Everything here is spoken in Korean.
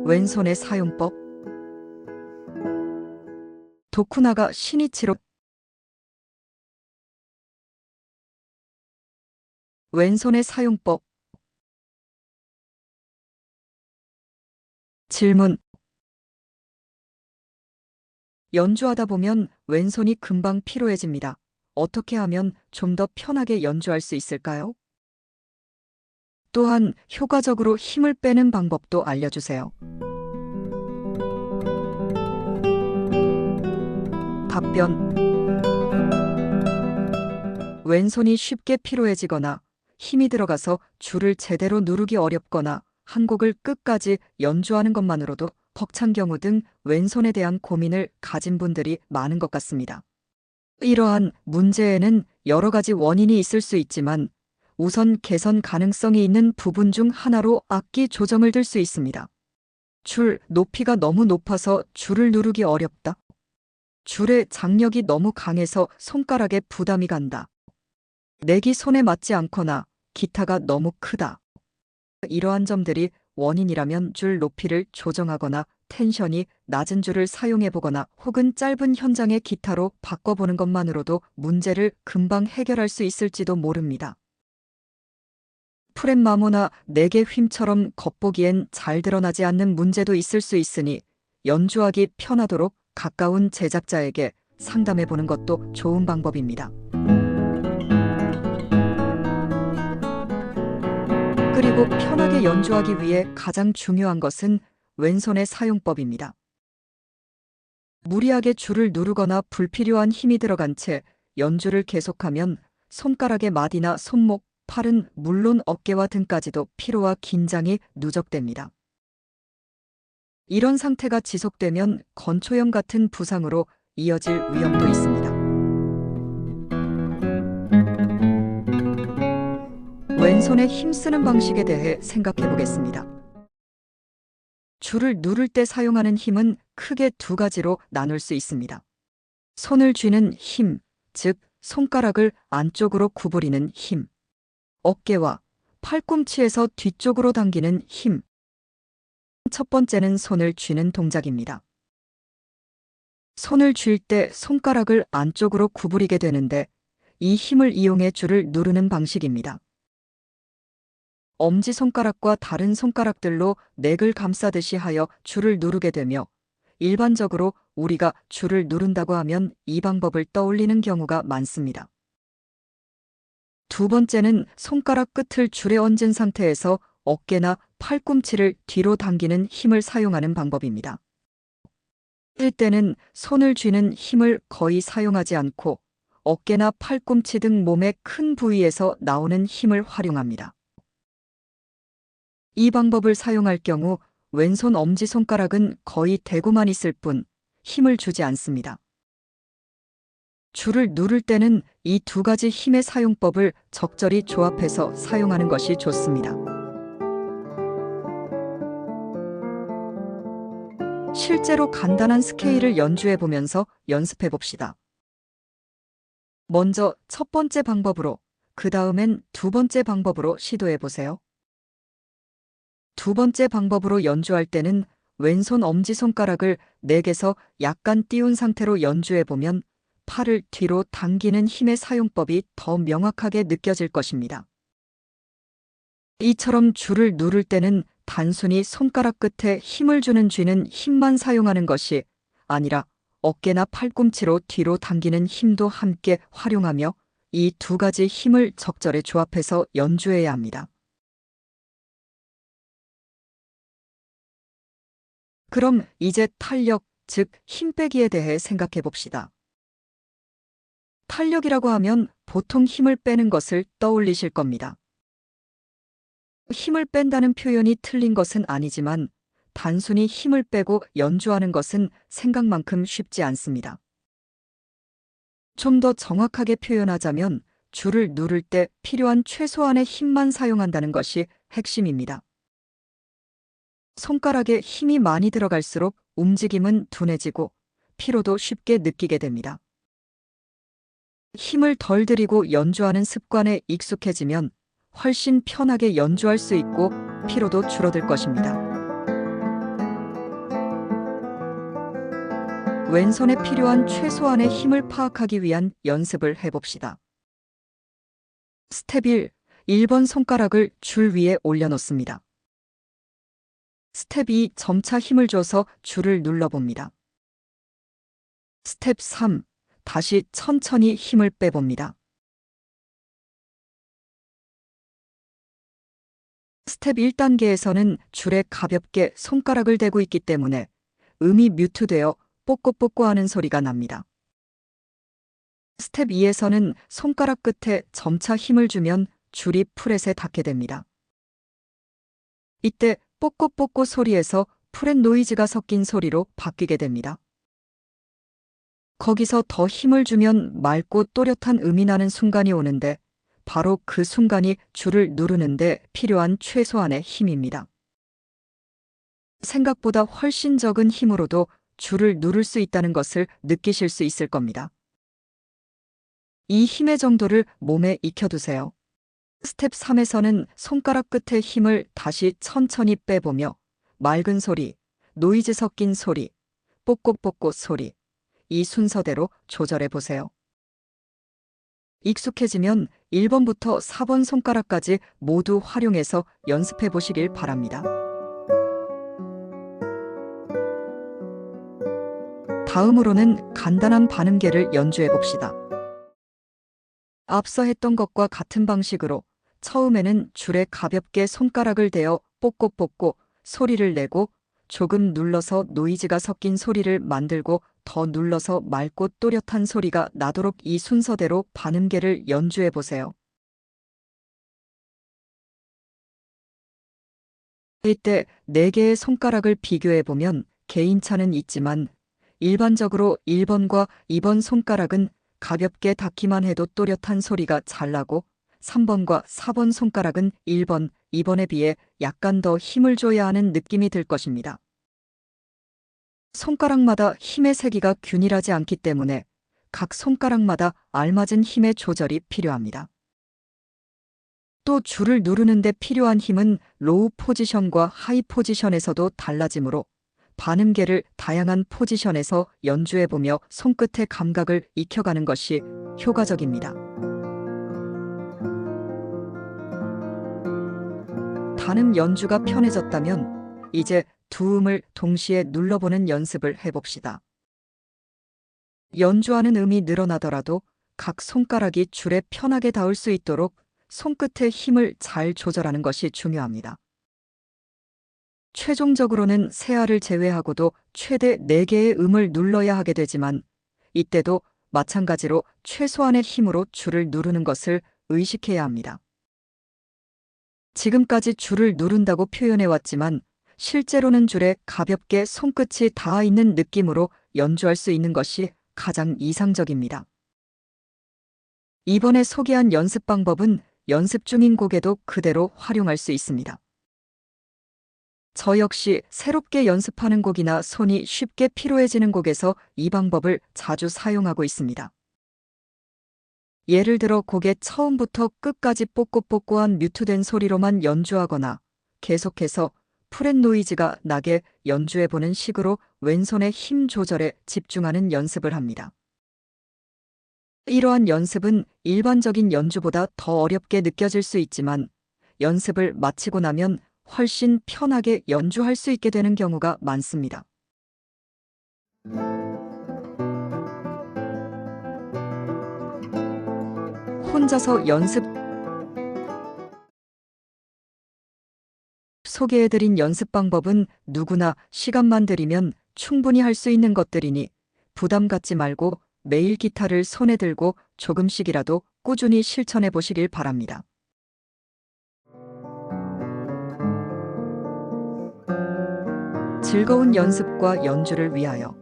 왼손의 사용법. 도쿠나가 시니치로. 왼손의 사용법. 질문. 연주하다 보면 왼손이 금방 피로해집니다. 어떻게 하면 좀 더 편하게 연주할 수 있을까요? 또한 효과적으로 힘을 빼는 방법도 알려주세요. 답변. 왼손이 쉽게 피로해지거나 힘이 들어가서 줄을 제대로 누르기 어렵거나 한 곡을 끝까지 연주하는 것만으로도 벅찬 경우 등 왼손에 대한 고민을 가진 분들이 많은 것 같습니다. 이러한 문제에는 여러 가지 원인이 있을 수 있지만 우선 개선 가능성이 있는 부분 중 하나로 악기 조정을 들 수 있습니다. 줄 높이가 너무 높아서 줄을 누르기 어렵다. 줄의 장력이 너무 강해서 손가락에 부담이 간다. 넥이 손에 맞지 않거나 기타가 너무 크다. 이러한 점들이 원인이라면 줄 높이를 조정하거나 텐션이 낮은 줄을 사용해보거나 혹은 짧은 현장의 기타로 바꿔보는 것만으로도 문제를 금방 해결할 수 있을지도 모릅니다. 프렛마모나 넥의 휨처럼 겉보기엔 잘 드러나지 않는 문제도 있을 수 있으니 연주하기 편하도록 가까운 제작자에게 상담해보는 것도 좋은 방법입니다. 그리고 편하게 연주하기 위해 가장 중요한 것은 왼손의 사용법입니다. 무리하게 줄을 누르거나 불필요한 힘이 들어간 채 연주를 계속하면 손가락의 마디나 손목, 팔은 물론 어깨와 등까지도 피로와 긴장이 누적됩니다. 이런 상태가 지속되면 건초염 같은 부상으로 이어질 위험도 있습니다. 왼손에 힘쓰는 방식에 대해 생각해 보겠습니다. 줄을 누를 때 사용하는 힘은 크게 두 가지로 나눌 수 있습니다. 손을 쥐는 힘, 즉 손가락을 안쪽으로 구부리는 힘. 어깨와 팔꿈치에서 뒤쪽으로 당기는 힘. 첫 번째는 손을 쥐는 동작입니다. 손을 쥘 때 손가락을 안쪽으로 구부리게 되는데 이 힘을 이용해 줄을 누르는 방식입니다. 엄지손가락과 다른 손가락들로 넥을 감싸듯이 하여 줄을 누르게 되며 일반적으로 우리가 줄을 누른다고 하면 이 방법을 떠올리는 경우가 많습니다. 두 번째는 손가락 끝을 줄에 얹은 상태에서 어깨나 팔꿈치를 뒤로 당기는 힘을 사용하는 방법입니다. 일 때는 손을 쥐는 힘을 거의 사용하지 않고 어깨나 팔꿈치 등 몸의 큰 부위에서 나오는 힘을 활용합니다. 이 방법을 사용할 경우 왼손 엄지손가락은 거의 대고만 있을 뿐 힘을 주지 않습니다. 줄을 누를 때는 이 두 가지 힘의 사용법을 적절히 조합해서 사용하는 것이 좋습니다. 실제로 간단한 스케일을 연주해 보면서 연습해 봅시다. 먼저 첫 번째 방법으로, 그 다음엔 두 번째 방법으로 시도해 보세요. 두 번째 방법으로 연주할 때는 왼손 엄지손가락을 넥에서 약간 띄운 상태로 연주해 보면 팔을 뒤로 당기는 힘의 사용법이 더 명확하게 느껴질 것입니다. 이처럼 줄을 누를 때는 단순히 손가락 끝에 힘을 주는 쥐는 힘만 사용하는 것이 아니라 어깨나 팔꿈치로 뒤로 당기는 힘도 함께 활용하며 이 두 가지 힘을 적절히 조합해서 연주해야 합니다. 그럼 이제 탄력, 즉 힘 빼기에 대해 생각해 봅시다. 탄력이라고 하면 보통 힘을 빼는 것을 떠올리실 겁니다. 힘을 뺀다는 표현이 틀린 것은 아니지만 단순히 힘을 빼고 연주하는 것은 생각만큼 쉽지 않습니다. 좀 더 정확하게 표현하자면 줄을 누를 때 필요한 최소한의 힘만 사용한다는 것이 핵심입니다. 손가락에 힘이 많이 들어갈수록 움직임은 둔해지고 피로도 쉽게 느끼게 됩니다. 힘을 덜 들이고 연주하는 습관에 익숙해지면 훨씬 편하게 연주할 수 있고 피로도 줄어들 것입니다. 왼손에 필요한 최소한의 힘을 파악하기 위한 연습을 해봅시다. 스텝 1. 1번 손가락을 줄 위에 올려놓습니다. 스텝 2. 점차 힘을 줘서 줄을 눌러봅니다. 스텝 3. 다시 천천히 힘을 빼봅니다. 스텝 1단계에서는 줄에 가볍게 손가락을 대고 있기 때문에 음이 뮤트되어 뽀꼬뽀꼬 하는 소리가 납니다. 스텝 2에서는 손가락 끝에 점차 힘을 주면 줄이 프렛에 닿게 됩니다. 이때 뽀꼬뽀꼬 소리에서 프렛 노이즈가 섞인 소리로 바뀌게 됩니다. 거기서 더 힘을 주면 맑고 또렷한 음이 나는 순간이 오는데 바로 그 순간이 줄을 누르는데 필요한 최소한의 힘입니다. 생각보다 훨씬 적은 힘으로도 줄을 누를 수 있다는 것을 느끼실 수 있을 겁니다. 이 힘의 정도를 몸에 익혀두세요. 스텝 3에서는 손가락 끝의 힘을 다시 천천히 빼보며 맑은 소리, 노이즈 섞인 소리, 뽀꼬뽀꼬 소리, 이 순서대로 조절해 보세요. 익숙해지면 1번부터 4번 손가락까지 모두 활용해서 연습해 보시길 바랍니다. 다음으로는 간단한 반음계를 연주해 봅시다. 앞서 했던 것과 같은 방식으로 처음에는 줄에 가볍게 손가락을 대어 뽀꼬뽀꼬 소리를 내고 조금 눌러서 노이즈가 섞인 소리를 만들고 더 눌러서 맑고 또렷한 소리가 나도록 이 순서대로 반음계를 연주해 보세요. 이때 4개의 손가락을 비교해 보면 개인차는 있지만 일반적으로 1번과 2번 손가락은 가볍게 닿기만 해도 또렷한 소리가 잘 나고 3번과 4번 손가락은 1번, 2번에 비해 약간 더 힘을 줘야 하는 느낌이 들 것입니다. 손가락마다 힘의 세기가 균일하지 않기 때문에 각 손가락마다 알맞은 힘의 조절이 필요합니다. 또 줄을 누르는데 필요한 힘은 로우 포지션과 하이 포지션에서도 달라지므로 반음계를 다양한 포지션에서 연주해보며 손끝의 감각을 익혀가는 것이 효과적입니다. 단음 연주가 편해졌다면 이제 두 음을 동시에 눌러보는 연습을 해봅시다. 연주하는 음이 늘어나더라도 각 손가락이 줄에 편하게 닿을 수 있도록 손끝의 힘을 잘 조절하는 것이 중요합니다. 최종적으로는 세알을 제외하고도 최대 4개의 음을 눌러야 하게 되지만 이때도 마찬가지로 최소한의 힘으로 줄을 누르는 것을 의식해야 합니다. 지금까지 줄을 누른다고 표현해왔지만 실제로는 줄에 가볍게 손끝이 닿아 있는 느낌으로 연주할 수 있는 것이 가장 이상적입니다. 이번에 소개한 연습 방법은 연습 중인 곡에도 그대로 활용할 수 있습니다. 저 역시 새롭게 연습하는 곡이나 손이 쉽게 피로해지는 곡에서 이 방법을 자주 사용하고 있습니다. 예를 들어 곡의 처음부터 끝까지 뽀꼬뽀꼬한 뮤트된 소리로만 연주하거나 계속해서 프렛 노이즈가 나게 연주해보는 식으로 왼손의 힘 조절에 집중하는 연습을 합니다. 이러한 연습은 일반적인 연주보다 더 어렵게 느껴질 수 있지만 연습을 마치고 나면 훨씬 편하게 연주할 수 있게 되는 경우가 많습니다. 혼자서 연습 소개해드린 연습 방법은 누구나 시간만 들이면 충분히 할 수 있는 것들이니 부담 갖지 말고 매일 기타를 손에 들고 조금씩이라도 꾸준히 실천해 보시길 바랍니다. 즐거운 연습과 연주를 위하여